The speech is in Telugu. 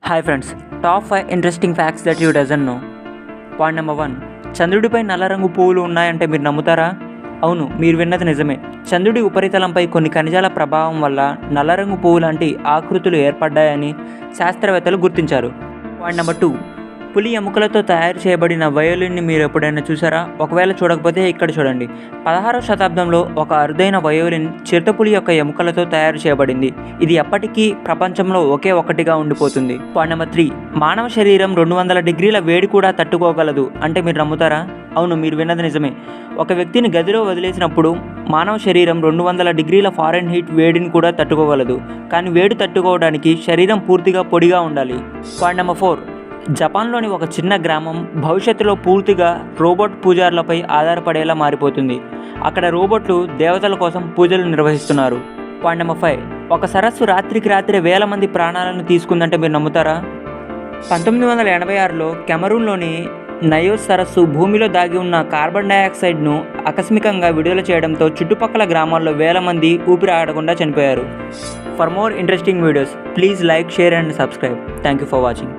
Hi friends, top 5 interesting facts that you doesn't know. Point number 1, చంద్రుడిపై నల్ల రంగు పువ్వులు ఉన్నాయంటే మీరు నమ్ముతారా? అవును, మీరు విన్నది నిజమే. చంద్రుడి ఉపరితలంపై కొన్ని ఖనిజాల ప్రభావం వల్ల నల్ల రంగు పువ్వు లాంటి ఆకృతులు ఏర్పడ్డాయని శాస్త్రవేత్తలు గుర్తించారు. పాయింట్ నెంబర్ 2, పులి ఎముకలతో తయారు చేయబడిన వయోలిన్ని మీరు ఎప్పుడైనా చూసారా? ఒకవేళ చూడకపోతే ఇక్కడ చూడండి. 16వ శతాబ్దంలో ఒక అరుదైన వయోలిన్ చిరుతపులి యొక్క ఎముకలతో తయారు చేయబడింది. ఇది ఎప్పటికీ ప్రపంచంలో ఒకే ఒక్కటిగా ఉండిపోతుంది. పాయింట్ నెంబర్ 3, మానవ శరీరం 200 డిగ్రీల వేడి కూడా తట్టుకోగలదు అంటే మీరు నమ్ముతారా? అవును, మీరు విన్నది నిజమే. ఒక వ్యక్తిని గదిలో వదిలేసినప్పుడు మానవ శరీరం 200 డిగ్రీల ఫారెన్హీట్ వేడిని కూడా తట్టుకోగలదు. కానీ వేడి తట్టుకోవడానికి శరీరం పూర్తిగా పొడిగా ఉండాలి. పాయింట్ నెంబర్ 4, జపాన్లోని ఒక చిన్న గ్రామం భవిష్యత్తులో పూర్తిగా రోబోట్ పూజారులపై ఆధారపడేలా మారిపోతుంది. అక్కడ రోబోట్లు దేవతల కోసం పూజలు నిర్వహిస్తున్నారు. పాయింట్ నెంబర్ 5, ఒక సరస్సు రాత్రికి రాత్రి వేల మంది ప్రాణాలను తీసుకుందంటే మీరు నమ్ముతారా? 1986లో కెమరూన్లోని నయోస్ సరస్సు భూమిలో దాగి ఉన్న కార్బన్ డయాక్సైడ్ను ఆకస్మికంగా విడుదల చేయడంతో చుట్టుపక్కల గ్రామాల్లో వేల మంది ఊపిరి ఆడకుండా చనిపోయారు. For more interesting videos please like, share and subscribe. Thank you for watching.